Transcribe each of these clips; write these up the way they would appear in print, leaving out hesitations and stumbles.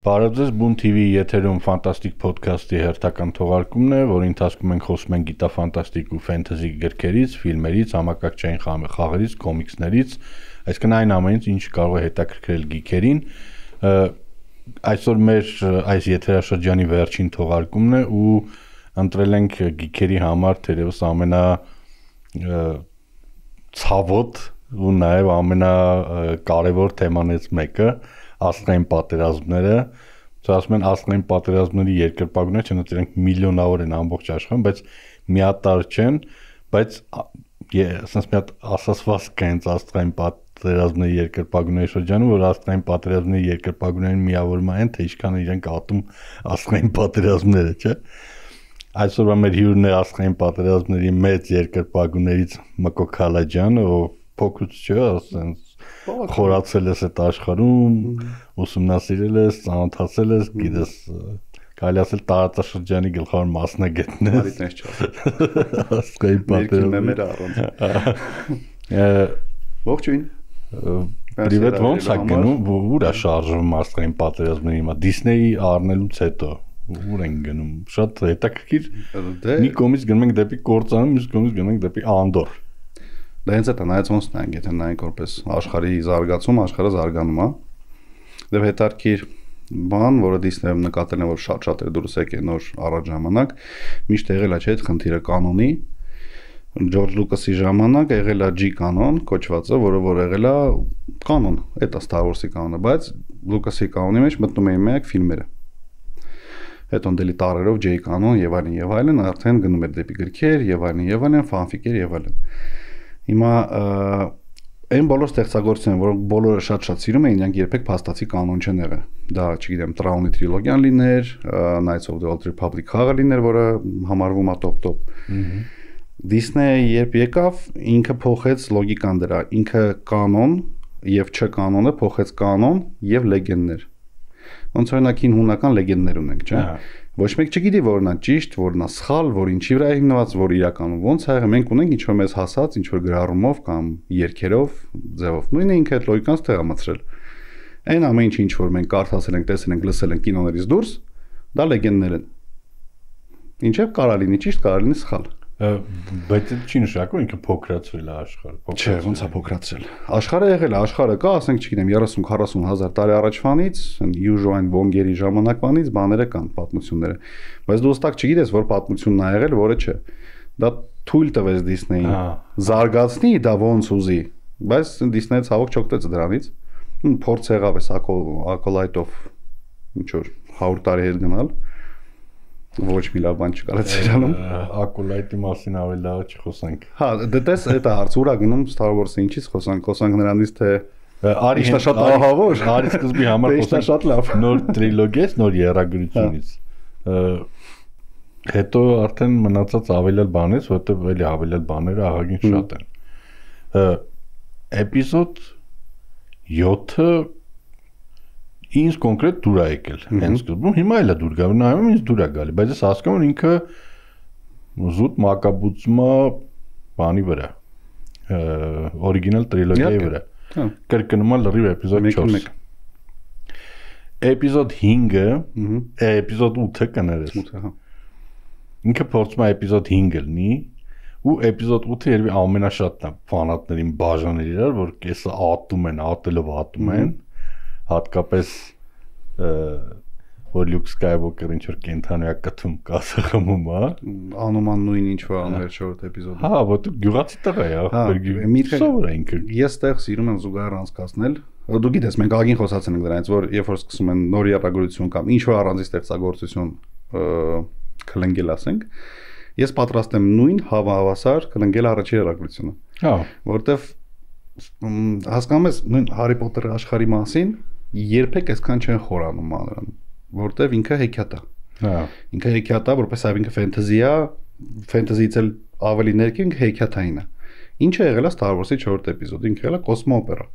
Բարև ձեզ, Բուն TV եթերում ֆանտաստիկ ոդքասթի հերթական թողարկումն է, որի ընթացքում ենք խոսում ենք գիտաֆանտաստիկ ու ֆենթեզի գրքերից, ֆիլմերից, համակարգչային խաղերից, կոմիքսներից, այսինքն այն ամենից, ինչ կարող է հետաքրքրել գիքերին։ Այսօր մեր այս եթերաշրջանի վերջին թողարկումն է ու ընտրել ենք գիքերի համար թերևս ցավոտ ու նաև ամենակարևոր թեմաներից մեկը աստղային պատերազմները, ասում են աստղային պատերազմների երկրպագուները, չնայած իրենք միլիոնավոր են ամբողջ աշխարհում, բայց միատարր չեն, բայց ասես մի հատ ասացված կա հենց աստղային պատերազմների երկրպագուների շրջանում, որ աստղային պատերազմների երկրպագուներին միավորում են, թե ինչքան իրենք ատում աստղային պատերազմները, չէ՞։ Այսօրվա մեր հյուրն է աստղային պատերազմների մեծ երկրպագուներից Մկո Քալաջյանը, ով փոքրուց չէ, ասենց խորացել ես այդ աշխարհում, ուսումնասիրել ես, ծանոթացել ես, գիտես, կարելի ասել տարածաշրջանի գլխավոր մասնագետն ես։ Արիտներ չա։ Աստղային պատերազմները առանց։ Ողջույն։ Պրիվետ, ոնց է գնում, ուր է շարժվում աստղային պատերազմների հիմա Դիսնեյի առնելուց հետո։ Ուր են գնում։ Շատ հետաքրքիր։ Մի կողմից գնում ենք դեպի կործանում, մյուս կողմից գնում ենք դեպի Անդոր։ Դա հենց այդ նայած ոնց նայենք, եթե նայենք որպես աշխարհի զարգացում, աշխարհը զարգանում է։ Դե հետաքրքիր բան, որը Դիսնեյում նկատել են, որ շատ է դուրս եկել նոր առաջ ժամանակ, միշտ եղել է, չէ՞, այդ խնդիրը կանոնի։ Ջորջ Լուկասի ժամանակ եղել է G կանոն կոչվածը, որը եղել է կանոն, այդ է Star Wars-ի կանոնը, բայց Լուկասի կանոնի մեջ մտնում էին միակ ֆիլմերը։ Հետո դելի տարերով J կանոն եւ այլն, արդեն գնում էր դեպի գրքեր եւ այլն, ֆանֆիկեր եւ այլն։ Հիմա այն բոլոր ստեղծագործությունները, որոնք բոլորը շատ սիրում էին, իրենք երբեք փաստացի կանոն չեն եղել։ Դա, չգիտեմ, Traun-ի տրիլոգիան լիներ, Knights of the Old Republic խաղը լիներ, որը համարվում է տոպ։ Disney երբ եկավ, ինքը փոխեց լոգիկան դրա, ինքը կանոն եւ չկանոնը փոխեց կանոն եւ լեգենդներ։ Ոնց օրինակ հունական լեգենդներ ունենք, չէ՞։ Ոչ մեկ չգիտի որն է ճիշտ, որն է սխալ, որ ինչի վրա է հիմնված, որ իրականում ոնց է եղել, մենք ունենք ինչ-որ մեզ հասած, ինչ-որ գրառումով կամ երգերով, ձևով։ Նույնը ինքը այդ լոգիկան ստեղամացրել։ Այն ամեն ինչ որ մենք կարդացել ենք, տեսել ենք, լսել ենք կինոներից դուրս, դա լեգենդներ են։ Ինչեւ կարա լինի ճիշտ, կարա լինի սխալ։ Բայց դա չի նշանակում ինքը փոքրացրել է աշխարհը։ Չէ, ոնց է փոքրացրել։ Աշխարհը եղել է, աշխարհը կա, ասենք, չգիտեմ, 30-40 հազար տարի առաջվանից, Յուժոայն Վոնգերի ժամանակվանից բաները կան, պատմությունները։ Բայց դու հստակ չգիտես, որ պատմությունն է եղել, որը չէ։ Դա թույլ տվեց Դիսնեյին զարգացնի դա ոնց ուզի, բայց Դիսնեյը ցավոք չօգտեց դրանից։ Փորձ եղավ էս ակոլայտով ինչ որ 100 տարի հետ գնալ։ Ոչ մի լավ բան չկար այդ սերիալում։ Ակոլայտի մասին ավելի լավ չխոսանք։ Հա, դե տես այդ է հարցը ուրա գնում Star Wars-ը ինչից խոսանք նրանից թե արի շատ ահավոր, արի սկզբի համար խոսանք շատ լավ։ Նոր տրիլոգիայից, նոր եռագրությունից։ Հետո արդեն մնացած ավելյալ բանից, որտեղ էլի ավելյալ բաները ահագին շատ են։ Էպիզոդ 7-ը ինձ կոնկրետ դուր է եկել հենց սկզբում, հիմա էլ է դուր գալու, նայում ինձ դուր է գալի, բայց ես հասկանում եմ ինքը զուտ մակաբուծում է բանի վրա, օրիգինալ տրիլոգիայի վրա, կրկնում է լրիվ էպիզոդ 4։ Էպիզոդ 5-ը, էպիզոդ 8-ը կներես, ինքը փորձում է էպիզոդ 5-ը լինի, ու էպիզոդ 8-ը երևի ամենաշատն է ֆանատներին բաժանել իրար, որ կեսը ատում են, ատելով ատում են, հատկապես որ Լյուկ Սկայուոքերը ինչ որ կենթանիա կթում կասխմում, հա, անում նույն ինչ որ անում էր 4-րդ էպիզոդում։ Հա, որտեղ գյուղացի տղա է, ախպեր սովոր է ինքը։ Ես տեղ սիրում եմ զուգահեռ անցկացնել։ Դու գիտես, մենք ագին խոսացել ենք դրանից, որ երբ որ սկսում են նոր երաժշտություն կամ ինչ որ առանձին ստեղծագործություն քլնգել, ասենք, ես պատրաստ եմ նույն հավասար քլնգել առաջի երաժշտությունը։ Հա, որտեվ հասկանում ես նույն Հարի Փոթերի աշխարհի մասին երբեք այսքան չեն խորանում մանրան, որտեվ ինքը հեքիաթ է։ Հա։ Ինքը հեքիաթ է, որպես այլ ինքը ֆենտեզի է, ֆենտեզից էլ ավելի ներքին հեքիաթային է։ Ինչը եղել է Star Wars-ի 4-րդ էպիզոդը, ինքը եղել է կոսմոօպերա։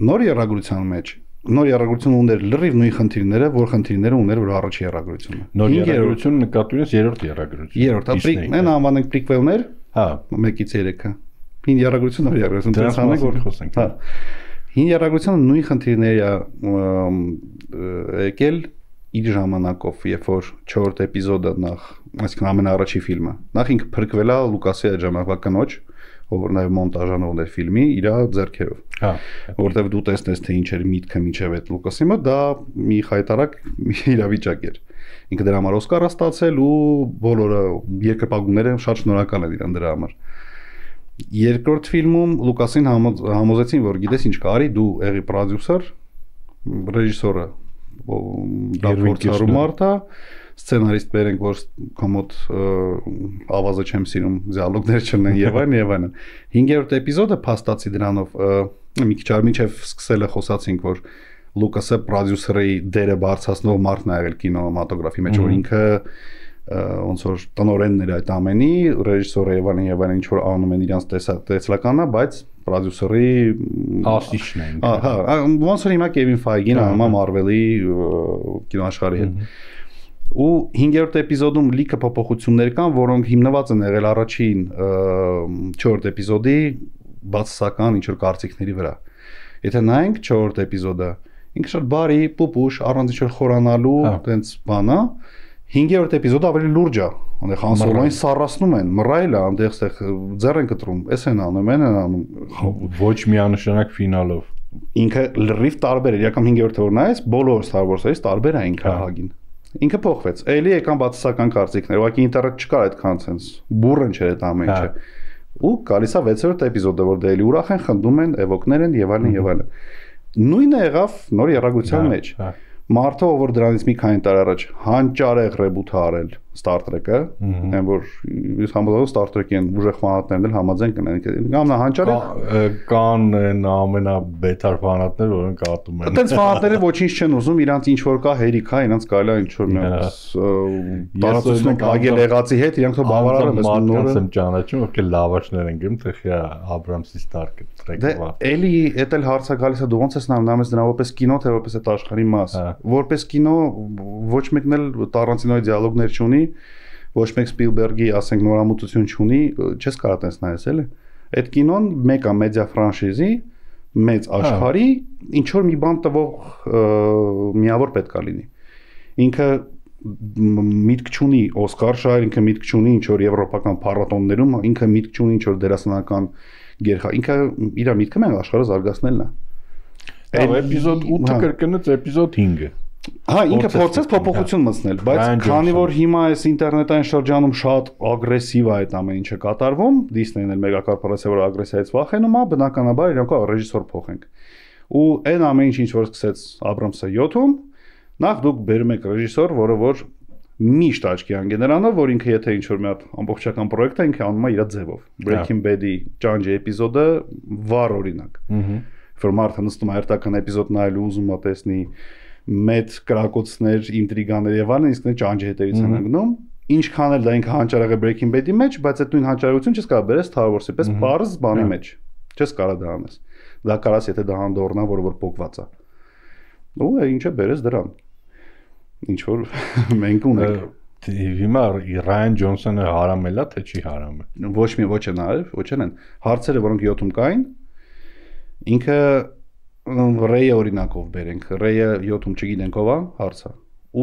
Նոր երաժշտության մեջ նոր երաժշտությունը ուներ լրիվ նույն խնդիրները, որ խնդիրները ուներ որ առաջի երաժշտությունը։ Նոր երաժշտությունը նկատում ես 3-րդ երաժշտություն։ 3-րդը, այն անվանենք պրիկվելներ, հա, 1-ից 3-ը։ Հին երաժշտություն, նոր երաժշտություն, դրանց մասին խոսենք։ Հա։ Հին երագրությունը նույն խնդիրների եկել իր ժամանակով, երբ որ 4-րդ էպիզոդը նախ, այսինքն ամենաառաջի ֆիլմը, նախ ինքը փրկվել է Լուկասի այդ ժամանակվա կնոջ, ով որ նաև մոնտաժանողն էր ֆիլմի, իր ձեռքերով։ Հա, որտեվ դու տեսնես թե ինչ էր միտքը միջև այդ Լուկասի մոտ, դա մի խայտարակ իրավիճակ էր։ Ինքը դրա համար Օսկար է ստացել ու բոլորը երկրպագուները շատ շնորհակալ են իրան դրա համար։ Երկրորդ ֆիլմում Լուկասին համոզեցին, որ գիտես ինչ կարի, դու եղի պրոդյուսեր, ռեժիսորը, դա փորձառու մարդ է, սցենարիստ բերենք, որ կոմոդ ավազը չեմ սիրում, դիալոգներ չլինեն եւ այլն։ 5-րդ էպիզոդը փաստացի դրանով մի քիչ արմիջև սկսել է խոսացինք, որ Լուկասը պրոդյուսերի դերը բարձրացնող մարդն է եղել կինոմատոգրաֆի մեջ, որ ինքը ոնց որ տնօրենն էր այդ ամենի, ռեժիսորը եւ այլն ինչ որ անում են իրանց տեսլականն է, բայց պրոդյուսերի ասիչն են։ Հա, ոնց որ հիմա Կևին Ֆայգին անում է Marvel-ի կինոաշխարհի հետ։ Ու 5-րդ էպիզոդում լիքը փոփոխություններ կան, որոնք հիմնված են եղել առաջին 4-րդ էպիզոդի բացասական ինչ որ կարծիքների վրա։ Եթե նայենք 4-րդ էպիզոդը, ինքը շատ բարի, պուպուշ, առանց ինչ որ խորանալու, տենց բան է։ 5-րդ էպիզոդը ավելի լուրջ է։ Այնտեղ Han Solo-ին սառացնում են, մռայլ է, այնտեղ ձեռ են կտրում, էս են անում, են անում։ Ոչ միանշանակ ֆինալով։ Ինքը լրիվ տարբեր է, իրական 5-րդը որ նայես, բոլոր Star Wars-երից տարբեր է ինքը հագին։ Ինքը փոխվեց։ Էլի եկան բացասական կարծիքներ, ուղղակի ինտերնետ չկար այդքան sense։ Բուրըն չէր այդ ամեն ինչը։ Ու գալիս է 6-րդ էպիզոդը, որ դե էլի ուրախ են, խնդում են, էվոկներ են եւ այլն եւ այլն։ Նույնը եղավ նոր երագության մեջ։ Մարդը, որ դրանից մի քանի տարի առաջ հանճարեղ ռեբութ արել Star Trek-ը, այն որ ես համոզված եմ Star Trek-ին ուժեղ ֆանատներն էլ համաձայն կնեն։ Ամենահանճարեղ կան ամենաբետար ֆանատներ, որոնք ատում են։ Այդպես ֆանատները ոչինչ չեն ուզում, իրանց ինչ որ կա հերիք է, իրանց կարելի է ինչ որ տարածություն ագել եղածի հետ, իրանք թող բավարարեն, ես նորը եմ ճանաչում, ովքեր լավաշներ են գնում, թե խիա Աբրամսի Star Trek-ը։ Էլի էդ էլ հարցը գալիս է, դու ոնց ես նայում դրա որպես կինո, թե որպես այդ աշխարհի մաս։ Որպես կինո ոչ մեկն էլ Տարանտինոյի դիալոգներ չունի, ոչ մեկ Սպիլբերգի, ասենք, նորամուծություն չունի, չես կարող տես նայես էլի։ Այդ կինոն մեկ է մեդիա ֆրանշիզի, մեծ աշխարհի, ինչ որ մի բան տվող միավոր պետք է լինի։ Ինքը միտք չունի Օսկար շահեր, ինքը միտք չունի ինչ որ եվրոպական փառատոներում, ինքը միտք չունի ինչ որ դերասանական գերխա, ինքը իր միտքը մենք աշխարհը զարգացնելն է։ Այդ էպիզոդ 8-ը կրկնեց էպիզոդ 5-ը։ Հա, ինքը փորձեց փոփոխություն մտցնել, բայց քանի որ հիմա այս ինտերնետային շրջանում շատ ագրեսիվ է այդ ամեն ինչը կատարվում, Disney-ն էլ մեգակորպորացիա որ ագրեսիայից վախենում է, բնականաբար իրանք ռեժիսոր փոխենք։ Ու այն ամեն ինչ որ սկսեց Աբրամսը 7-ում, նախ դուք բերում եք ռեժիսոր, որը որ միշտ աչքի անգեն նրանով, որ ինքը եթե ինչ որ մի հատ ամբողջական պրոյեկտ է, ինքը անում է իր ձևով։ Breaking Bad-ի Ջանջի էպիզոդը վառ օրինակ։ Որ մարդը նստում է հերթական էպիզոդ նայելու ուզում է տեսնի մեծ կրակոցներ, ինտրիգաներ եւ այլն, իսկ Ջանջի հետևից են գնում։ Ինչքան էլ դա ինքը հանճարեղ է Breaking Bad-ի մեջ, բայց այդ նույն հանճարեղություն չես կարող բերես Star Wars-ի պես բարձ բանի մեջ։ Չես կարող դա անես։ Դա կարաս եթե դա հանդորնա, որը փոկված է։ Ու ինչը բերես դրան։ Ինչ որ մենք ունենք։ Հիմա Ռայան Ջոնսոնը հարամել է, թե չի հարամել։ Ոչ են արել, ոչ են։ Հարցերը, որոնք 7-ում կային, ինքը Ռեյը օրինակով բերենք։ Ռեյը 7-ում չգիտենք ով է, հարցը։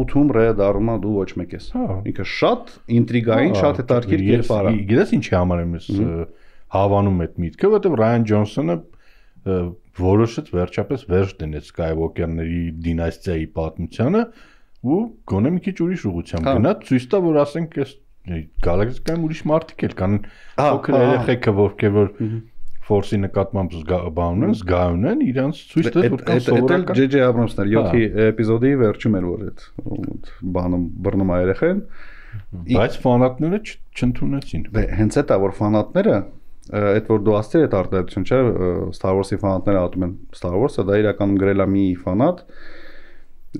8-ում Ռեյը դառնում է դու ոչ մեկ ես։ Ինքը շատ ինտրիգային, շատ հետաքրքիր կերպար է։ Գիտես ինչի համար եմ ես հավանում այդ միտքը, որովհետև Ռայան Ջոնսոնը որոշեց վերջապես վերջ դնեց Skywalker-ների դինաստիայի պատմությանը ու գոնե մի քիչ ուրիշ ուղղությամբ գնաց, ցույց տա, որ ասենք այս գալակտիկայում ուրիշ մարդիկ էլ կան, փոքր երեխեքը, որ Force-ի նկատմամբ զգայուն են, իրանց ցույց տա, որ կան սովորական։ Այդ J.J. Abrams-ն 7-ի էպիզոդի վերջում էր, որ այդ բանը բռնում է երեխեն, բայց ֆանատները չընդունեցին։ Դե հենց այդ է, որ ֆանատները այդ որ դու ասցիր այդ արտադրություն չէ, Star Wars-ի ֆանատները ատում են Star Wars-ը, դա իրականում գրել է մի ֆանատ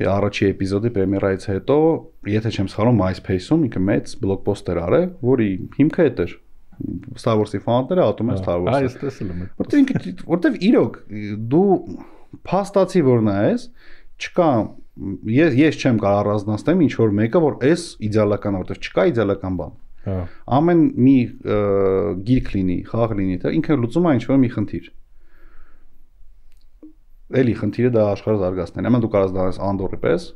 առաջի էպիզոդի պրեմիերայից հետո, եթե չեմ սխալվում, MySpace-ում ինքը մեծ բլոգ պոստեր արել, որի հիմքը այդ էր։ Star Wars-ի ֆանատները ատում են Star Wars-ը։ Այս տեսել եմ։ Որտեվ իրոք դու փաստացի որ նայես, չկա ես չեմ կարող առանձնացնել ինչ որ մեկը, որ էս իդեալական, որտեվ չկա իդեալական բան։ Ամեն մի գիրք լինի, խաղ լինի, դա ինքը լուծում է ինչ որ մի խնդիր։ էլի խնդիրը դա աշխարհը զարգացնելն է։ Ամեն դու կարաս դառնաս Անդորի պես,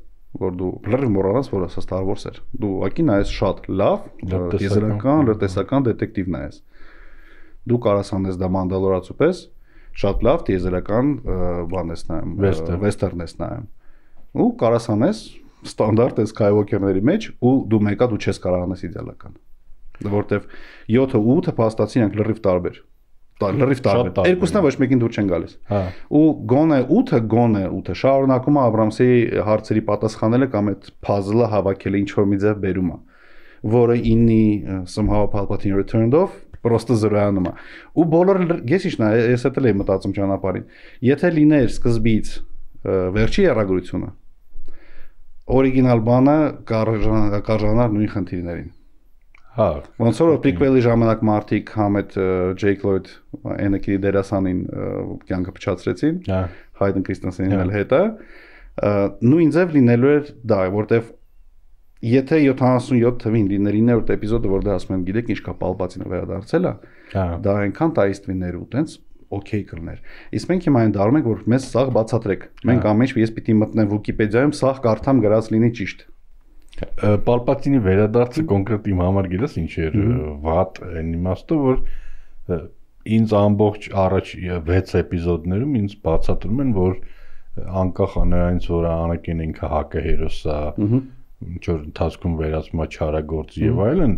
որ դու լրիվ մոռանաս, որ սա Star Wars էր։ Դու ուղղակի նայես շատ լավ, տիեզերական, լրտեսական դետեկտիվ նայես։ Դու կարաս անես դա Մանդալորացու պես, շատ լավ տիեզերական բան ես նայում, վեստերն ես նայում։ Ու կարաս անես ստանդարտ է Skywalker-ների մեջ ու դու մեկա դու չես կարող անես իդեալական։ Որտեվ 7-ը ու 8-ը փաստացի իրենք լրիվ տարբեր։ Լրիվ տարբեր։ Երկուսն էլ ոչ մեկին դուր չեն գալիս։ Ու գոնե 8-ը շարունակում է Աբրամսի հարցերի պատասխանելը կամ այդ puzzle-ը հավաքելը ինչ որ մի ձև բերում է, որը 9-ի somehow Palpatine returned off պրոստը զրոյանում է։ Ու բոլորը ես իշնա, ես էլ եմ մտածում ճանապարհին։ Եթե լիներ սկզբից վերջի երագրությունը, օրիգինալ բանը կարժանար նույն խնդիրներին։ Հա, ոնց որ prequel-ի ժամանակ մարդիկ համ այդ Jake Lloyd Anakin-ի դերասանին կյանքը փչացրեցին, Hayden Christensen-ին էլ հետը, նույն ձև լինելու էր դա, որտեվ եթե 77 թվին լիներ 9-րդ էպիզոդը, որ դա ասում են, գիտեք ինչ կա Palpatine-ը վերադարձել է, դա այնքան տայստվիներ ու տենց օքեյ կլներ։ Իսկ մենք հիմա այն դառնում ենք, որ մեզ սաղ բացատրեք։ Մենք ամեն ինչ ես պիտի մտնեմ Wikipedia-ում, սաղ կարդամ գրած լինի ճիշտ։ Palpatine-ի վերադարձը կոնկրետ իմ համար գիտես ինչ էր վատ այն իմաստով որ ինձ ամբողջ առաջ 6 էպիզոդներում ինձ բացատրում են որ անկախ նրանից որ Anakin-ը ինքը հակը հերոս է ինչ որ ընթացքում վերածվում է չարագործ եւ այլն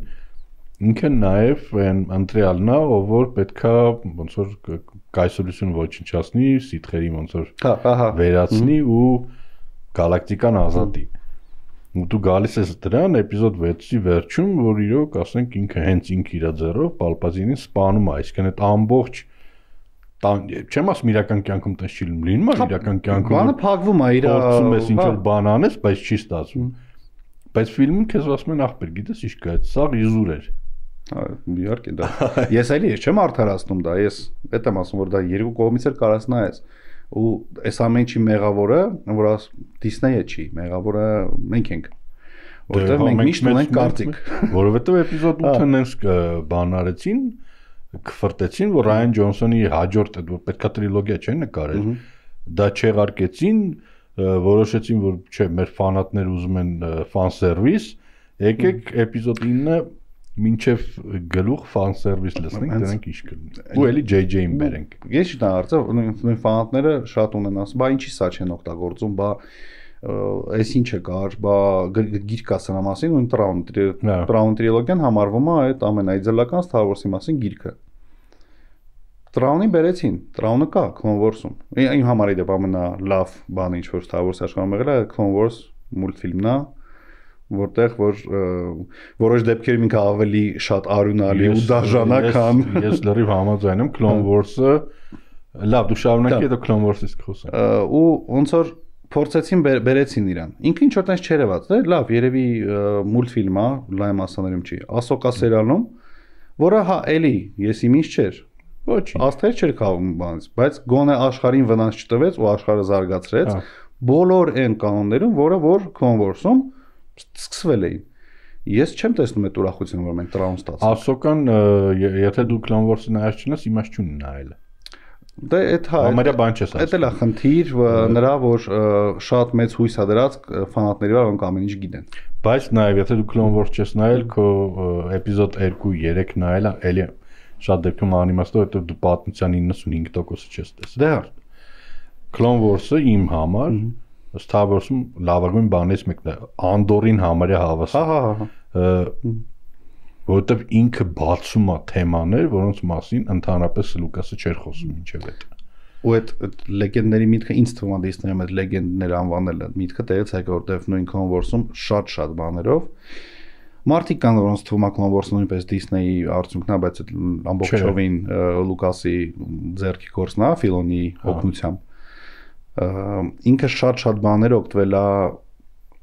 ինքը նաեւ այն ընտրյալն է ով որ պետքա ոնց որ կայսրություն ոչնչացնի սիթխերի ոնց որ վերացնի ու գալակտիկան ազատի ու դու գալիս ես դրան էպիզոդ 6-ի վերջում որ իրոք ասենք ինքը հենց ինքը իր ձեռով Palpatine-ին սպանում է այսինքն այդ ամբողջ չեմ ասում իրական կյանքում տես չի լինում իրական կյանքում բանը փակվում է իր փորձում ես ինչ որ բան անես բայց չի ստացվում բայց ֆիլմում քեզ ասում են ախպեր գիտես ինչ կա այդ սաղ իզուր էր իհարկե դա ես էլի չեմ արդարացնում դա ես այդ եմ ասում որ դա երկու կողմից էլ կարաս նայես ու այս ամեն ինչի մեղավորը որ Disney-ը չի մեղավորը մենք ենք որտեղ մենք միշտ ունենք կարծիք որովհետև էպիզոդ 8-ը նենց բան արեցին կֆրտեցին որ Ryan Johnson-ի հաջորդ այդ որ պետքա տրիլոգիա չէ նկարել դա չեղարկեցին որոշեցին որ չէ մեր ֆանատները ուզում են ֆան սերվիս եկեք էպիզոդ 9-ը մինչև գլուխ ֆան սերվիս լսնենք դրանք ինչ կլինի ու էլի JJ-ին բերենք ես չտա արծը նույն ֆանատները շատ ունեն ասում բա ինչի սա չեն օգտագործում բա այս ինչը կար բա գիրք կա սրա մասին ու Traun տրիլոգիան համարվում է այդ ամենաիդեալական Star Wars-ի մասին գիրքը Traun-ին բերեցին Traun-ը կա Clone Wars-ում իմ համար իդեպ ամենալավ բանը ինչ որ Star Wars-ի աշխարհում եղել է Clone Wars մուլտֆիլմն է որտեղ որ որոշ դեպքերում ինքը ավելի շատ արյունալի ու դաժանակ քան ես լրիվ համաձայն եմ Clone Wars-ը լավ դու շարունակի հետո Clone Wars-ից կխոսեմ ու ոնց որ փորձեցին բերեցին իրան ինքը ինչ որ տես չերևաց դե լավ երևի մուլտֆիլմ է լայմ ասաներում չի Ahsoka սերիալում որը հա էլի ես իմ ինչ չէր ոչ աստղեր չէր կավում բանից բայց գոնե աշխարհին վնաս չտվեց ու աշխարհը զարգացրեց բոլոր այն կանոններում որ Clone Wars-ում սկսվել էին ես չեմ տեսնում այդ ուրախությունը որ մենք Traun ստացանք Ahsoka-ն եթե դու Clone Wars-ը նայած չնես իմաստ չունի նայելը դե այդ հա համարյա բան չես ասում դա էլ է խնդիր նրա որ շատ մեծ հույս է դրած ֆանատների վրա որոնք ամեն ինչ գիտեն բայց նաև եթե դու Clone Wars չես նայել քո էպիզոդ 2-3 նայելը էլի շատ դեպքում անիմաստով հետո դու պատմության 95%-ը չես տեսել դե Clone Wars-ը իմ համար Star Wars-ում լավագույն բանից մեկն է Andor-ին համարյա հավասար որովհետև ինքը բացում է թեմաներ որոնց մասին ընդհանրապես Լուկասը չէր խոսում մինչև այդ ու այդ լեգենդների միտքը ինձ թվում է Disney-ում այդ լեգենդներ անվանելը միտքը տեղից եկա որովհետև նույն Clone Wars-ում շատ բաներով մարդիկ կան որոնց թվում է Clone Wars-ը նույնպես Disney-ի արդյունքն է բայց այդ ամբողջովին Լուկասի ձեռքի գործն է Ֆիլոնի օգնությամբ ինքը շատ բաներ օգտվել է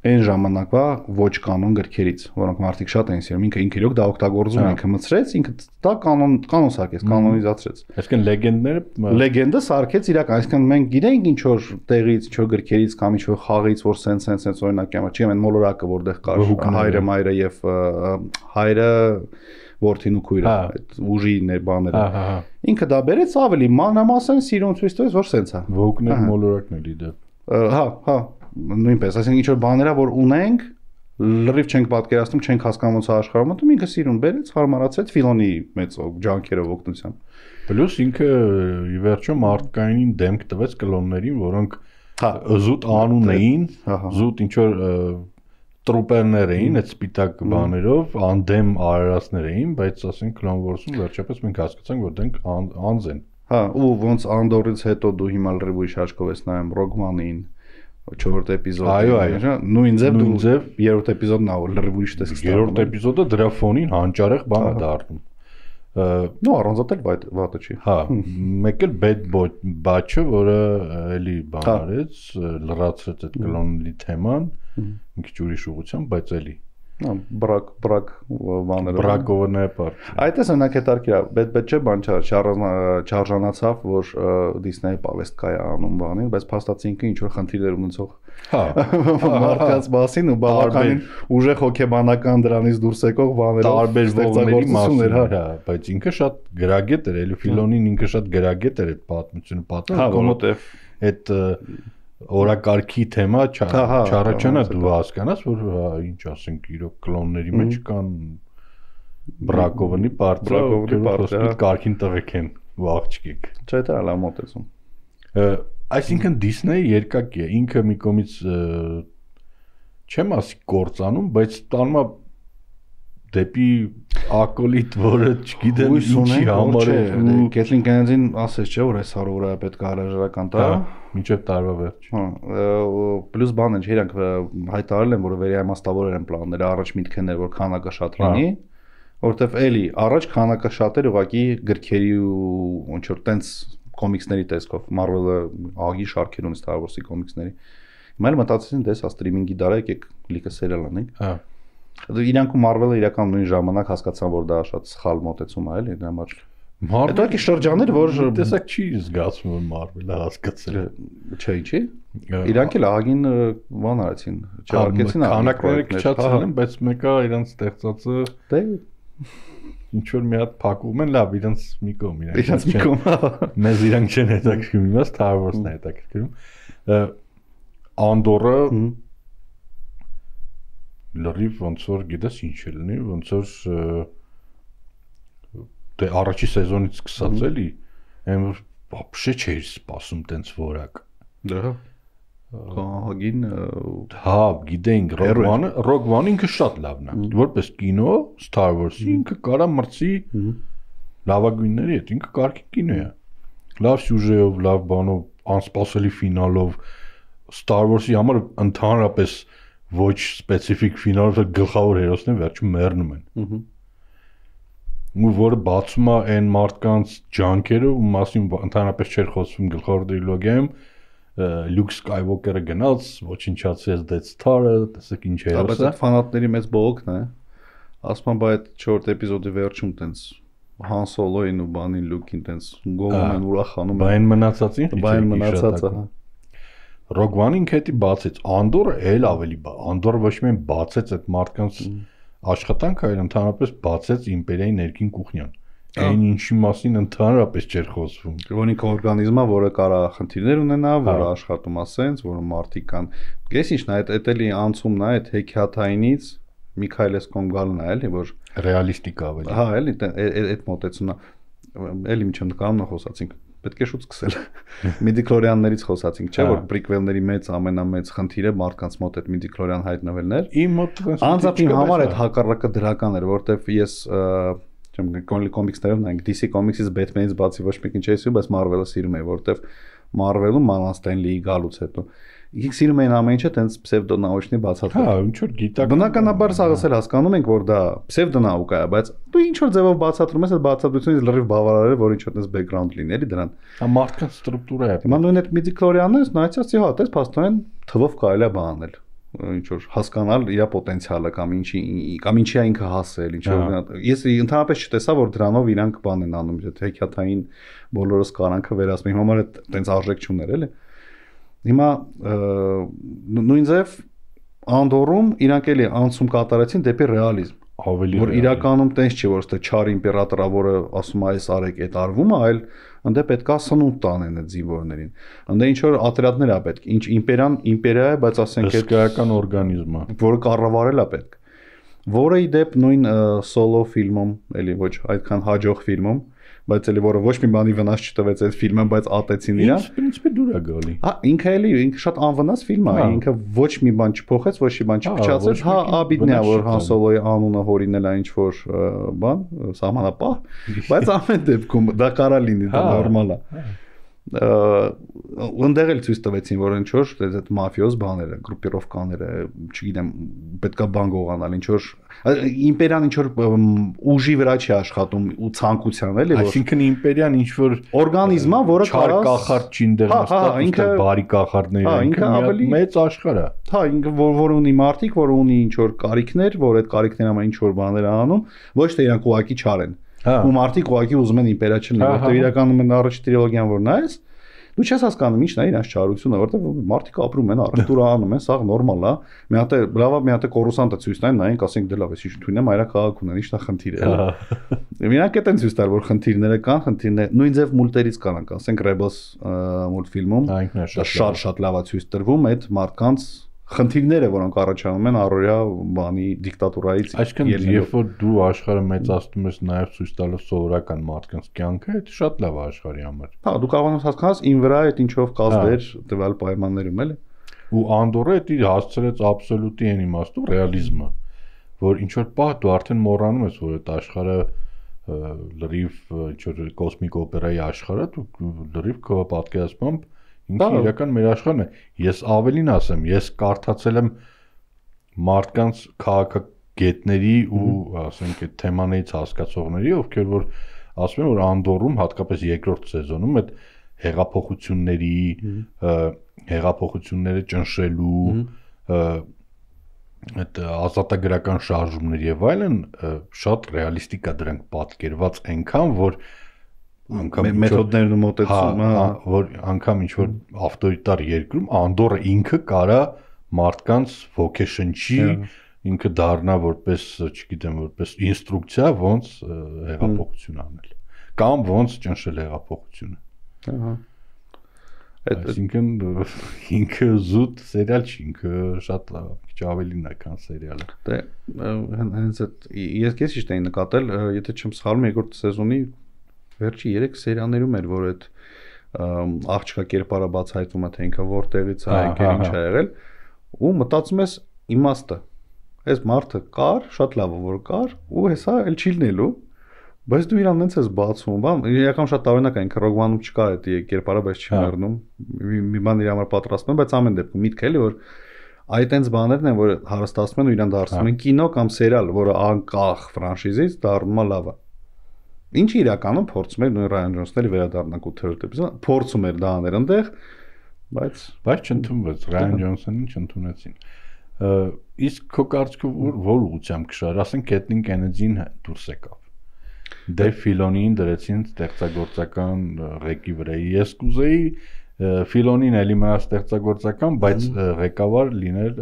այն ժամանակվա ոչ կանոն գրքերից, որոնք մարդիկ շատ էին սիրում, ինքը իրոք դա օգտագործում, ինքը մցրեց, ինքը դա կանոն սարքեց, կանոնիզացրեց։ Այսինքն լեգենդները լեգենդը սարքեց իրական, այսինքն մենք գիտենք ինչ որ տեղից, ինչ որ գրքերից կամ ինչ որ խաղից, որ սենց օրինակ յամա, չի ամեն մոլորակը որտեղ կար հայրը, մայրը եւ հայրը որդին ու քույրը, այդ ուժի բաները։ Հա։ Ինքը դա բերեց ավելի մանրամասն սիրուն ցույց տվեց, որ սենց է։ Ոգներ մոլորակն էլի դա։ Հա, նույնպես, այսինքն ինչ որ բաներա որ ունենք, լրիվ չենք պատկերացնում, չենք հասկանում ոնց է աշխարհում, ու ինքը սիրուն բերեց, հարմարացեց Ֆիլոնի մեծ ջանքերով օգնությամբ։ Պլյուս ինքը ի վերջո մարդկայինին դեմք տվեց կլոններին, որոնք զուտ անուն էին, զուտ ինչ որ տրուպերներ էին, այդ սպիտակ բաներով, անդեմ արարածներ էին, բայց ասենք Clone Wars-ում վերջապես մենք հասկացանք, որ դենք անձ են։ Հա, ու ոնց Անդորից հետո դու հիմա լրիվ ուրիշ աչքով ես նայում Rogue One-ին, 4-րդ էպիզոդը։ Այո, նույն ձև դու 3-րդ էպիզոդն ա որ լրիվ ուրիշ տեսք ստանում։ 3-րդ էպիզոդը դրա ֆոնին հանճարեղ բան է դառնում։ Նո առանց էլ վատը չի։ Հա, մեկ էլ Bad Batch-ը, որը էլի բան արեց, լրացրեց այդ կլոնի թեման, մի քիչ ուրիշ ուղղությամբ, բայց էլի բրակ բաները բրակովը պարտ։ Այդպես օրինակ հետարքիր է, բետ չէ բան չարժանացավ, որ Disney-ի պավեստկա է անում բանին, բայց փաստացի ինքը ինչ որ խնդիրներ ունեցող մարդկանց մասին ու բավականին ուժեղ հոգեբանական դրանից դուրս եկող բաներով տարբերվողների մասին, հա, բայց ինքը շատ գրագետ էր, էլի Ֆիլոնին ինքը շատ գրագետ էր այդ պատմությունը պատմում, այդ օրակարգի թեմա չառաջանա դու հասկանաս որ ինչ ասենք իրոք կլոնների մեջ կան բրակովնի պարտը կարքին տղեկ են ու աղջիկ չէ դա լավ մոտեցում այսինքն Disney-ը երկակի է ինքը մի կողմից չեմ ասի կործանում բայց տանում է դեպի ակոլիտ որը չգիտեմ ինչի համար է Կեթլին Կենեդին ասեց չէ որ այս հարուրը պետք է հրաժարական տա մինչև տարվա վերջ պլյուս բան են իրանք հայտարարել են որ վերիամաստավորեր են պլանները առաջ միտքներ որ քանակը շատ լինի որովհետև էլի առաջ քանակը շատ էր ուղղակի գրքերի ու ոնց որ տենց կոմիքսների տեսքով Marvel-ը ագի շարքեր ունի Star Wars-ի կոմիքսների հիմա էլ մտածեցին դες սթրիմինգի դարը եկեք լիքը սերիալ անենք հա Իրանք ու Marvel-ը իրական նույն ժամանակ հասկացան որ դա շատ սխալ մոտեցում է էլի դրա համար Հետո եկի շրջաններ որ տեսակ չի զգացվում որ Marvel-ը հասկացել չէ ինչի Իրանք էլ ահագին բան արեցին չհարկեցին քանակները քչացել են բայց մեկը իրանց ստեղծածը դե ինչ որ մի հատ փակում են լավ իրանց մի կողմ իրանց մի կողմ մեզ իրանք չեն հետաքրքրում հիմա Star Wars-ն է հետաքրքրում Անդորը լրիվ ոնց որ գիտես ինչ է լինի ոնց որ դե առաջի սեզոնից սկսած էլի այն вообще չէի սպասում տենց որակ դա հագին հա գիտենք Rogue One ինքը շատ լավն է որպես կինո Star Wars-ի ինքը կարա մրցի լավագույնների հետ ինքը կարգի կինո է լավ սյուժեով լավ բանով անսպասելի ֆինալով Star Wars-ի համար ընդհանրապես ոչ սպეციფიկ ֆինալով գլխավոր հերոսն են վերջում մեռնում են ու որը բացում է այն մարդկանց ջանքերը ու մասին ընդհանրապես չէր խոսվում գլխավոր տրիլոգիայում Luke Skywalker-ը գնաց ոչնչացրեց Death Star-ը տեսեք ինչ է բայց այդ ֆանատների մեծ բողոքն է ասում եմ այդ 4 էպիզոդի վերջում տենց Han Solo-ին ու բանին Luke-ին տենց գովում են ուրախանում բայն մնացածին բայն մնացածը Rogue One-ին քետի բացեց Անդորը էլ ավելի Անդորը ոչ միայն բացեց այդ մարդկանց աշխատանքը, այլ ընդհանրապես բացեց իմպերիայի ներքին կուխնյան։ Այն ինչի մասին ընդհանրապես չէր խոսվում։ Որոնք օրգանիզմա, որը կարա խնդիրներ ունենա, որը աշխատում է սենց, որը մարդիկ կան։ Գես ինչն է, այդ էլի անցումն է, այդ հեքիաթայինից Միքայել Էսկոմգալն է, էլի, որ ռեալիստիկ ավելի։ Հա, էլի այդ մոտեցումն է։ Էլի ինչ նկարում խոսացինք պետք է շուտ սկսել։ Միդիկլորիաններից խոսացինք, չէ՞ որ պրիկվելների ամենամեծ խնդիրը մարդկանց մոտ այդ միդիկլորիան հայտնվելն էր։ Իմ մոտ անձամբ իմ համար այդ հակառակը դրական էր, որովհետև ես չեմ կոմիքսներով նայենք DC Comics-ից Batman-ից բացի ոչ մեկին չի սիրում, բայց Marvel-ը սիրում եմ, որովհետև Marvel-ում Ման Ստենլիի գալուց հետո ինքը սիրում են ամեն ինչը տենց պսևդոնաուչնի բացատրել։ Հա, ինչ որ գիտակ։ Բնականաբար սաղս էլ հասկանում ենք, որ դա պսևդոնաուկա է, բայց դու ինչ որ ձևով բացատրում ես, այդ բացատրությունից լրիվ բավարար է, որ ինչ որ տես բեքգրաունդ լինի, էլի դրան։ Հա, մարդկանց ստրուկտուրա է։ Հիմա նույն այդ միդիկլորիանները նայեցի, հա, տես փաստորեն թվով կարելի է բանել։ Ինչ որ հասկանալ իր պոտենցիալը կամ ինչի է ինքը հասել, ինչ որ ես ընդհանրապես չտեսա, որ դրանով իրանք բան են անում, այդ հեքիաթային բոլորս կարանքը վերացնում։ Իմ համար այդ տենց արժեք չուներ, էլի։ Հիմա նույն ձև Անդորում իրանք էլի անցում կատարեցին դեպի ռեալիզմ։ ավելի որ իրականում տենց չի որ ստե չար իմպերատորը որը ասում է այս արեք այդ արվում է այլ ընդ է պետքա սնունդ տանեն այդ զինվորներին ընդ ինչ որ ատրիադներ է պետք ինչ իմպերիա է բայց ասենք այդ հսկայական օրգանիզմ է որը կառավարել է պետք որը ի դեպ նույն սոլո ֆիլմում էլի ոչ այդքան հաջող ֆիլմում բայց էլի որը ոչ մի բանի վնաս չտվեց այդ ֆիլմը բայց ատեցին իրան ինքը դուր է գալի հա ինքը էլի ինքը շատ անվնաս ֆիլմ է ինքը ոչ մի բան չփոխեց ոչ մի բան չփչացեց հա աբիդն է որ Han Solo-ի անունը հորինել է ինչ որ բան սահմանապահ բայց ամեն դեպքում դա կարա լինի դա նորմալ է ընդեղ էլ ցույց տվեցին որ ինչ որ այդ մաֆիոզ բաները գրուպիրովկաները չգիտեմ պետքա բան գողանալ ինչ որ իմպերիան ինչ որ ուժի վրա չի աշխատում ու ցանկության էլի որ այսինքն իմպերիան ինչ որ օրգանիզմ է որը կարա կախարդ չի ընդեղ նստած ինքը բարի կախարդներ ինքը ավելի մեծ աշխարհ է հա ինքը որ ունի մարտիկ որ ունի ինչ որ կարիքներ որ այդ կարիքները համար ինչ որ բաներ անում ոչ թե իրանք ուղակի չարեն ու մարտիկ ուղակի ուզում են իմպերիա չլինի որտեղ իրականում են առաջ տրիլոգիան որ նայես դու չես հասկանում ինչն է իրանց չարությունը որտեղ մարտիկ ապրում են առտուրը անում են սա նորմալ է մի հատ է բրավա մի հատ է կորուսանտը ցույց տային նայենք ասենք դե լավ էս ինչ թույնը մայրաքաղաք ունեն ինչն է խնդիրը իրանք էտեն ցույց տալ որ խնդիրները կան խնդիրներ նույն ձև մուլտերից կանանք ասենք Rebels մուլտֆիլմում շատ լավ է ցույց տրվում այդ մարդկանց խնդիրները որոնք առաջանում են առօրյա բանի դիկտատուրայից այսինքն երբ որ դու աշխարհը մեծացնում ես նաև ցույց տալով սովորական մարդկանց կյանքը դա շատ լավ է աշխարհի համար հա դու կարող ես հասկանալ ին վրա այդ ինչով կազդեր տվյալ պայմաններում էլի ու Անդորը դա հասցրեց աբսոլյուտի այն իմաստով ռեալիզմը որ ինչ որ պահ դու արդեն մոռանում ես որ այդ աշխարհը լրիվ ինչ որ կոսմիկ օպերայի աշխարհը դու լրիվ քո պատկերացմամբ ինքը իրական մեր աշխարհն է ես ավելին ասեմ ես կարդացել եմ մարդկանց քաղաքագետների ու ասենք այդ թեմաներից հասկացողների ովքեր որ ասում են որ Անդորում հատկապես երկրորդ սեզոնում այդ հեղափոխությունները ճնշելու այդ ազատագրական շարժումներ եւ այլն շատ ռեալիստիկ է դրանք պատկերված այնքան որ անգամ մեթոդներն ու մոտեցումը որ անգամ ինչ որ ավտորիտար երկրում Անդորը ինքը կարա մարդկանց ոգեշնչի ինքը դառնա որպես չգիտեմ որպես ինստրուկցիա ոնց հեղափոխություն անել կամ ոնց ճնշել հեղափոխությունը ահա այսինքն ինքը զուտ սերիալ չի ինքը շատ լավ քիչ ավելին է քան սերիալը դե հենց ես ճիշտ էի նկատել եթե չեմ սխալվում երկրորդ սեզոնի վերջի 3 սերիաներում էր որ այդ աղջկա կերպարը բացահայտվում է թե ինքը որտեղից է եկել ինչ է եղել ու մտածում ես իմաստը այս մարդը կար շատ լավ որ կար ու հեսա էլ չի լինելու բայց դու իրան նենց ես բացում բան իրական շատ տարօրինակ է ինքը Rogue One-ում չկար այդ կերպարը բայց չի մեռնում մի բան իր համար պատրաստում բայց ամեն դեպքում միտքը էլի որ այդ այնց բաներն են որ հարստացնում են ու իրան դարձնում են կինո կամ սերիալ որը անկախ ֆրանշիզից դառնում է լավը Ինչի իրականում փորձում էր նույն Ռայան Ջոնսների վերադառնանք 8-րդ էպիզոդ փորձում էր դա անել այնտեղ բայց չընդունվեց Ռայան Ջոնսոնին չընդունեցին իսկ քո կարծիքով որ ուղղությամբ կշար ասենք Կեթլին Կենեդին դուրս եկավ դե Ֆիլոնին դրեցին ստեղծագործական ղեկի վրա ես կուզեի Ֆիլոնին էլի մա ստեղծագործական բայց ղեկավար լիներ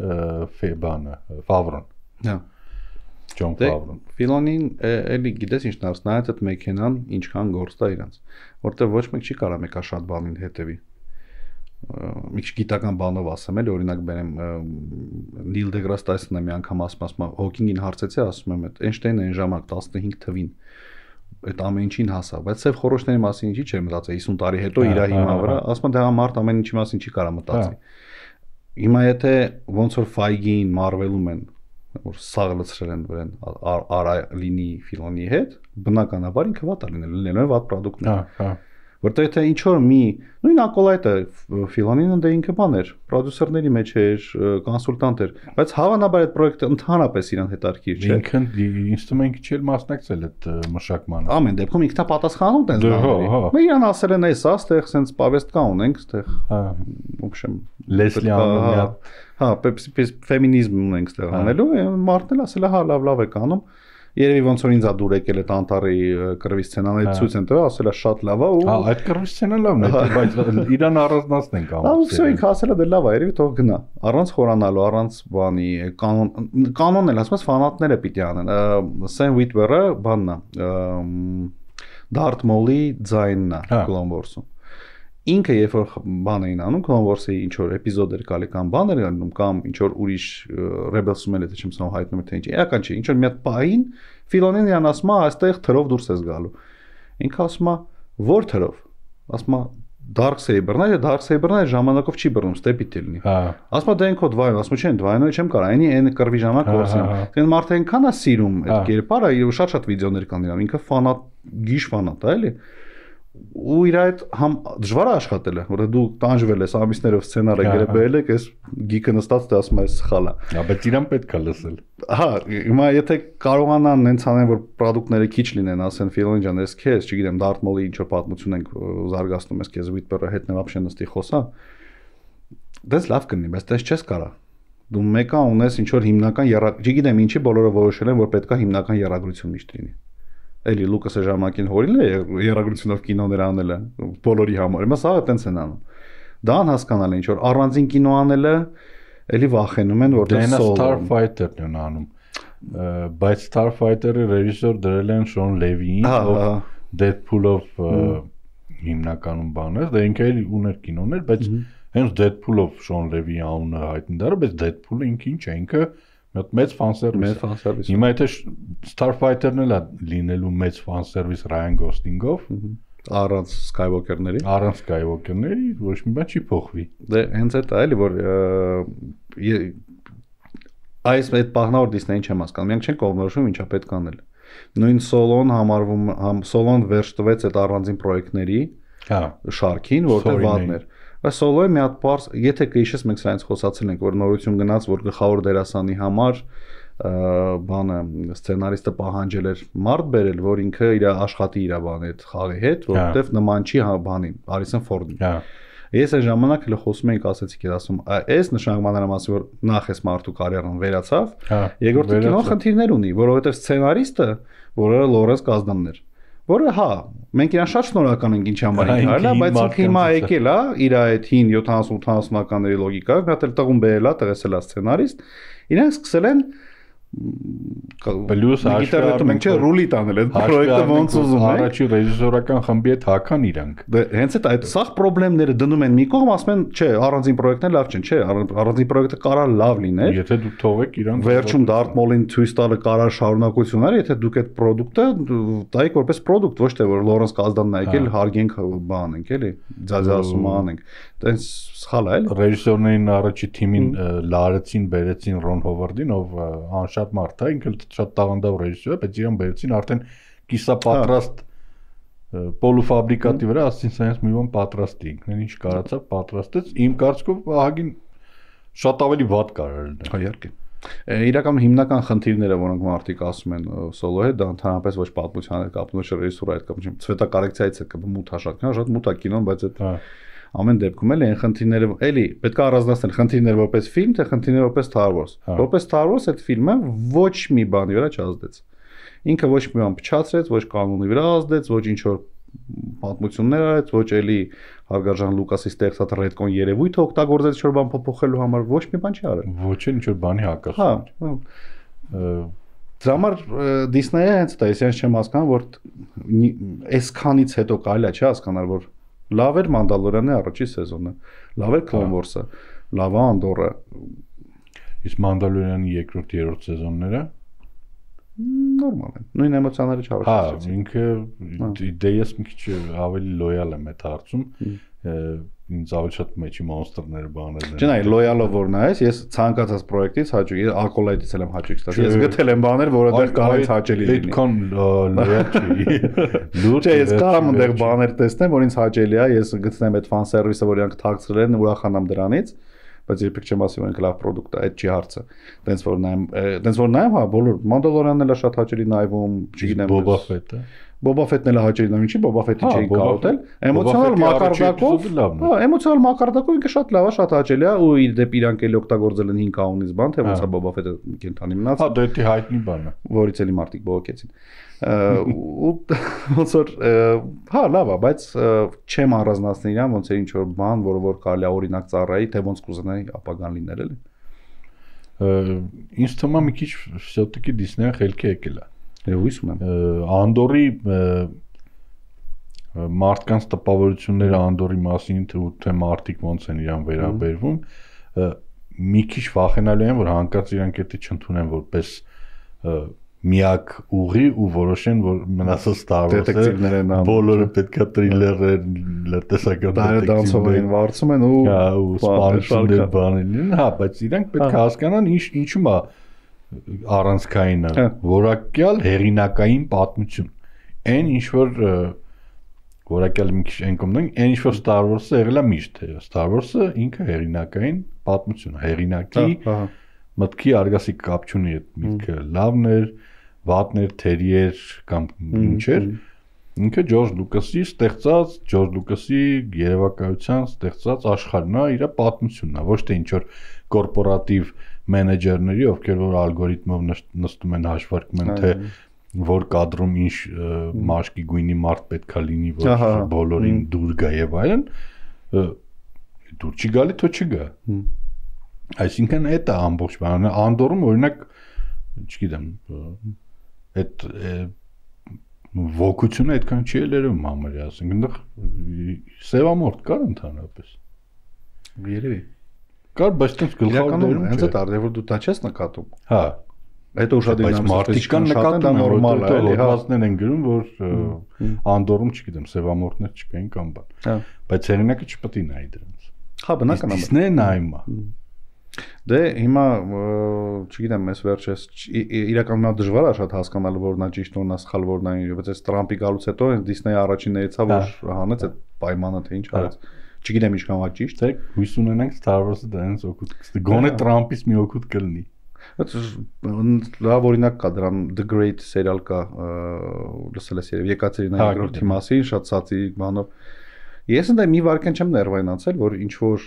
Ֆավրոն հա Ջոն Ֆավրոն Ֆիլոնին էլի գիտես ինչն է նայած այդ մեքենան ինչքան գործ տա իրանց որտեղ ոչ մեկ չի կարա մեկա շատ բանին հետևի մի քիչ գիտական բանով ասեմ էլի օրինակ բերեմ Նիլ դեգրաս Տայսոնը մի անգամ ասում Հոկինգին հարցեցի ասում եմ այդ Էյնշտեյնը այն ժամանակ 15 թվին այդ ամեն ինչին հասավ բայց ծև խորոշների մասին ինչի չէր մտածել 50 տարի հետո իր հիմա վրա ասում դե մարդ ամեն ինչի մասին չի կարա մտածի հիմա եթե ոնց որ Ֆայգին Մարվելում են որ սաղ լցրել են վրան արա լինի Ֆիլոնի հետ բնականաբար ինքը վատ է լինելու է վատ պրոդուկտներ հա որտեղ թե ինչ որ մի նույն ակոլայտը Ֆիլոնին դե ինքը բան էր պրոդյուսերների մեջ էր կոնսուլտանտ էր բայց հավանաբար այդ պրոյեկտը ընդհանրապես իրան հետարքիր չէ ինքն ինստումենտ չէր մասնակցել այդ մշակմանը ամեն դեպքում ինքն է պատասխանում տենց բաների մենք իրան ասել են էսա ստեղ սենց պավեստկա ունենք ստեղ հա ոբշեմ Լեսլի անունը հա ֆեմինիզմ ունենք ստեղ անելու մարդն էլ ասել է հա լավ եք անում Երևի ոնց որ ինձ է դուր եկել այդ անտարի կռվի սցենաների ցույց են տվել, ասել է շատ լավ է ու այդ կռվի սցենան լավն է, բայց իրան առանձնացնենք ամ։ Ահա, ինքը ասել է դե լավ է, երևի թող գնա։ Առանց խորանալու, առանց բանի կանոնն էլ ասում ես ֆանատները պիտի անեն։ Սեն Վիթվերը բանն է, Darth Maul-ի ձայնն է Clone Wars-ում։ Ինքը երբ որ բան էին անում Clone Wars-ի ինչ որ էպիզոդեր գալի կամ բաներ անում կամ ինչ որ ուրիշ Rebels-ում էլ եթե չեմ սնով հայտնում թե ինչ էական չի ինչ որ մի հատ պահին Filoni-ն իրան ասում է այստեղ թրով դուրս ես գալու ինքը ասում է որ թրով ասում է Dark Saber-ն է Dark Saber-ն է ժամանակով չի բռնում ստեպի դելնի ասում է դե ինքո դվայն ասում չեն դվայնը չեմ կարող այնի կռվի ժամանակ գործեմ դեն մարդը այնքան է սիրում այդ կերպարը շատ վիդեոներ կան իրան ինքը ֆանատ գիշ ֆանատ է էլի ու իր այդ համ դժվար է աշխատել է որ դու տանջվել ես ամիսներով սցենարը գրել ես այս գիկը նստած դե ասում ես սխալ է բայց իրան պետք է լսել հա հիմա եթե կարողանան նենց անեն որ պրոդուկտները քիչ լինեն ասեն Filoni ջան ես քեզ չգիտեմ Darth Maul-ի ինչ որ պատմություն ենք զարգացնում ես քեզ Whitper-ը հետ նվապշե նստի խոսա դες լավ կնի բայց դες չես կարա դու մեկը ունես ինչ որ հիմնական չգիտեմ ինչի բոլորը որոշել են որ պետքա հիմնական երագրություն միշտ լինի Էլի Լուկասը ժամանակին հորիլ է երագրությունով կինոներ անելը բոլորի համար։ Հիմա սա տենց են անում։ Դա անհասկանալի է ինչ որ առանձին կինո անելը էլի վախենում են որտեղ Solo Starfighter-ն են անում։ Բայց Starfighter-ը ռեժիսոր դրել են Շոն Լևիին, ով Deadpool-ով հիմնականում բան է, դա ինքը էլի ուներ կինոներ, բայց հենց Deadpool-ով Շոն Լևիի անունը հայտնի դարը, բայց Deadpool-ը ինքը ինչ է, ինքը մեծ ֆանսերվիս։ Հիմա եթե Starfighter-ն էլ լինելու մեծ ֆանսերվիս Ryan Gosling-ով, առանց Skywalker-ների ոչ մի բան չի փոխվի։ Դե հենց այդ է էլի որ այս այդ բաղնավոր Disney-ին չեմ հասկանում։ Մենք չենք կողմնորոշում ինչա պետք անել։ Նույն Solo-ն համարվում Solo-ն վերջ տվեց այդ առանձին պրոյեկտների շարքին, որտեղ վատն էր։ Բայց Solo-ը մի հատ պարզ, եթե կհիշես մենք սրանից խոսացել ենք, որ նորություն գնաց, որ գլխավոր դերասանի համար բանը սցենարիստը պահանջել էր մարդ բերել, որ ինքը իր աշխատի իր բանը այդ խաղի հետ, որովհետև նման չի բանին, Harrison Ford-ին։ Ես այն ժամանակ հենց խոսում էինք, ասեցիք, ես ասում, այս նշանակմաները մասի որ նախ էս մարդու կարիերան վերացավ, երկրորդը կինոն խնդիրներ ունի, որովհետև սցենարիստը, որը Լորենս Կազդանն էր, որը հա, մենք իրան շատ շնորհակալ ենք ինչ համար ինքն, բայց ինքը հիմա եկել է իր այդ 70-80-ականների լոգիկայով, մի հատ էլ տղուն բերել է, տղեսել է սցենարիստ, իրանք սկսել են Բլյուս աշկարում ենք չէ ռուլի տանել այդ պրոյեկտը ոնց ուզում են առաջի ռեժիսորական խմբի հետ հական իրանք դե հենց այդ սաղ խնդիրները դնում են մի կողմ ասում են չէ առանձին պրոյեկտներ լավ չեն չէ առանձին պրոյեկտը կարա լավ լիներ եթե դուք թողեք իրանք վերջում Darth Maul-ին ցույց տալը կարա շարունակություններ եթե դուք այդ պրոդուկտը տայեք որպես պրոդուկտ ոչ թե որ Լորենս Կազդանն եկել հարգենք բան ենք էլի ձազասում անենք տենց սխալ է էլի ռեժիսորներին առաջի թիմին լարեցին բերեցին Ռոն Հովարդին ով շատ մարդ է, ինքը շատ տաղանդավոր ռեժիսոր է, բայց իրան բերեցին արդեն կիսապատրաստ պոլուֆաբրիկատի վրա, ասեցին սենց մի բան պատրաստի, ինքն ինչ կարացավ, պատրաստեց, իմ կարծիքով ահագին շատ ավելի վատ կարար լինել։ Իհարկե։ Իրականում հիմնական խնդիրները, որոնք մարդիկ ասում են Solo հետ, դա ընդհանրապես ոչ պատմության հետ կապվում, ոչ ռեժիսուրա հետ կապվում, ցվետակարեկցիայից հետ կապվում, մութ հաշակն է, շատ մութ է կինոն, բայց այդ ամեն դեպքում էլ այն խնդիրները, էլի պետք է առանձնացնել խնդիրները որպես ֆիլմ, թե խնդիրները որպես Star Wars։ Որպես Star Wars այդ ֆիլմը ոչ մի բանի վրա չազդեց։ Ինքը ոչ մի բան փչացրեց, ոչ կանոնի վրա ազդեց, ոչ ինչ որ պատմություններ արեց, ոչ էլի հարգարժան Լուկասի ստեղծած ռեդկոն երևույթը օգտագործեց ինչ-որ բան փոփոխելու համար, ոչ մի բան չի արել։ Ոչ էլ ինչ-որ բանի հակասում։ Դրա համար Disney-ը հենց դա, ես չեմ հասկանում, որ այսքանից հետո կարելի է չի հասկանալ, որ լավ էր Մանդալորյանի առաջի սեզոնը, լավ էր Clone Wars-ը, լավ է Անդորը։ Իսկ Մանդալորյանի երկրորդ երրորդ սեզոնները նորմալ են։ Նույն էմոցիաները չհարցրեցին։ Հա, ինքը դեյս մի քիչ ավելի լոյալ եմ այդ հարցում։ Ինձ ավելի շատ մեջի մոնստերները բաներն են։ Չնայ լոյալով որ նայես, ես ցանկացած պրոյեկտից հաճույք, ես Acolyte-ից եմ հաճույք ստացել։ Ես գտել եմ բաներ, որը դեռ կարենց հաճելի լինի։ Այդքան լոյալ չի։ Լուրջ է, ես կարամ այնտեղ բաներ տեսնեմ, որ ինձ հաճելի է, ես գտնեմ այդ ֆան սերվիսը, որ իրանք թաքցրել են, ուրախանամ դրանից, բայց երբեք չեմ ասի, որ ինքը լավ պրոդուկտ է, այդ չի հարցը։ Տենց որ նայեմ, հա, բոլոր Mandalorian-ն էլ շատ հաճելի նայվում, չգիտեմ, Boba Fett-ը։ Boba Fett-ն էլ հաճելի նա ինչի Boba Fett-ին չէին կարոտել, էմոցիոնալ մակարդակով, էմոցիոնալ մակարդակով ինքը շատ լավ է, շատ հաճելի է ու իր դեպ իրանք էլ օգտագործել են 5 կաունից բան, թե ոնց է Boba Fett-ը կենթանի մնաց։ Հա, դա էդի հայտնի բան է, որից էլի մարդիկ բողոքեցին։ Ու ոնց որ հա լավ է, բայց չեմ առանձնացնել իրան, ոնց է ինչ որ բան, որ կարելի է օրինակ ծառայի, թե ոնց կուզենայի ապագան լինել էլի։ Ինձ թվում է մի քիչ все-таки Disney-ը խելքի եկել է։ Հույս ունեմ։ Անդորի մարդկանց տպավորությունները Անդորի մասին թե մարդիկ ոնց են իրան վերաբերվում, մի քիչ վախենալու են, որ հանկարծ իրանք դա չընդունեն որպես միակ ուղի ու որոշեն, որ մնացած Star Wars-ը բոլորը պետքա թրիլերներ, լրտեսական դետեկտիվներ վարձում են ու սպանություններ բանել։ Հա, բայց իրանք պետք է հասկանան ինչու՞ է առանցքայինը, որակյալ հերինակային պատմություն։ Այն ինչ որ որակյալ մի քիչ ենկոմն այն ինչ որ Star Wars-ը եղել է միշտ, Star Wars-ը ինքը հերինակային պատմություն է, հերինակի մտքի արգասիկ կապ չունի այդ միտքը լավն էր, վատն էր, թերի էր կամ ինչ էր, ինքը Ջորջ Լուկասի ստեղծած, Ջորջ Լուկասի երևակայության ստեղծած աշխարհն է, իր պատմությունն է, ոչ թե ինչ որ կորպորատիվ մենեջերների, ովքեր որ ալգորիթմով նստում են հաշվարկում են, թե որ կադրում ինչ մաշկի գույնի մարդ պետքա լինի, որ բոլորին դուր գա եւ այլն, դուր չի գալի, թո չգա։ Այսինքն այդ է ամբողջ բանը, Անդորում օրինակ, չգիտեմ, այդ ոգությունը այդքան չի երևում համարյա, ասենք, այնտեղ սևամորթ կար ընդհանրապես։ Երևի։ Կար, բայց տենց գլխավորում հենց այդ արդյոք որ դու դա չես նկատում։ Հա։ Այդ ուշադրության մարդիկ կան նկատում, նորմալ է, հոդվածներ են գրում, որ Անդորում, չգիտեմ, սևամորթներ չկային կամ բան։ Բայց հերինակը չպետք է նայի դրանց։ Հա, բնական է։ Դիսնեյը նայում է։ Դե հիմա, չգիտեմ, ես վերջերս իրականում նա դժվար է շատ հասկանալ, որ նա ճիշտ ու նա սխալ, որ նա բայց այս Տրամպի գալուց հետո Դիսնեյը առաջիններից է, որ հանեց այդ պայմանը, թե ինչ արեց։ Չգիտեմ ինչքան է ճիշտ, թե հույս ունենանք Star Wars-ը դրանց օգուտ կստի։ Գոնե Տրամպից մի օգուտ կլինի։ Լավ օրինակ կա դրան The Great սերիալ կա, լսել ես երևի Եկատերինա II-ի մասին, շատ սատիրիկ բանով։ Ես ընդդեմ մի վարքան չեմ ներվայնացել, որ ինչ որ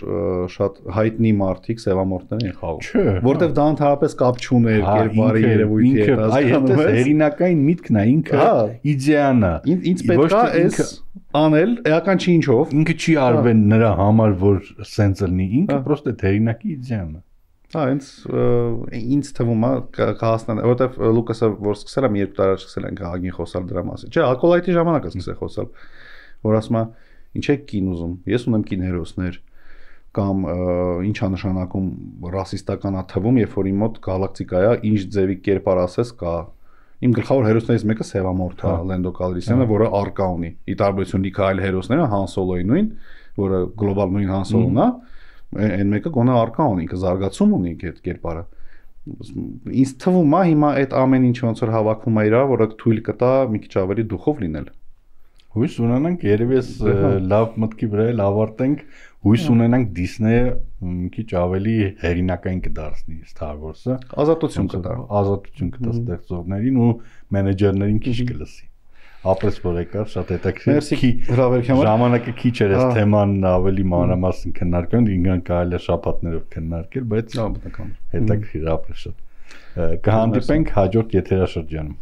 շատ հայտնի մարդիկ սևամորթներ են խաղում։ Որտեվ դա ընդհանրապես կապ չուներ կերպարի երևույթի հետ, հասկանում ես։ Այդ հերինակային միտքն է, ինքը իդեան է։ Ինձ պետք է էս անել, էական չի ինչով։ Ինքը չի արվել նրա համար, որ սենց լինի, ինքը պրոստը հերինակի իդեան է։ Հա, ինձ թվում է կհասնան, որովհետև Լուկասը որ սկսել եմ 2 տարի սկսել ենք ագին խոսալ դրա մասին։ Չէ, Ակոլայթի ժամանակ է սկսել խոսալ, որ ասում է ինչ է կին ուզում։ Ես ունեմ կին հերոսներ կամ ինչա նշանակում ռասիստական է թվում, երբ որ իմ մոտ գալակտիկա է, ինչ ձևի կերպար ասես կա։ Իմ գլխավոր հերոսներից մեկը Սևամորթ է, Լենդո Կալրիսյանը, որը արկա ունի։ Ի տարբերություն լիքը այլ հերոսները, Han Solo-ի նույն, որը գլոբալ նույն Han Solo-ն է, այն մեկը գոնե արկա ունի, ինքը զարգացում ունի այդ կերպարը։ Ինձ թվում է հիմա այդ ամեն ինչ ոնց որ հավաքվում է իրա, որը թույլ կտա մի քիչ ավելի դուխով լինել։ Հույս ունենանք, երևի ես լավ մտքի վրա էլ ավարտենք, հույս ունենանք Disney-ը մի քիչ ավելի հերինակային կդարձնի Star Wars-ը, ազատություն կտա ստեղծողներին ու մենեջերներին քիչ կլսի։ Ապրես որ եկար, շատ հետաքրքիր։ Ժամանակը քիչ էր այս թեման ավելի մանրամասն քննարկել, ինքան կարելի է շաբաթներով քննարկել, բայց հետաքրքիր ապրես շատ։ Կհանդիպենք հաջորդ եթերաշրջանում։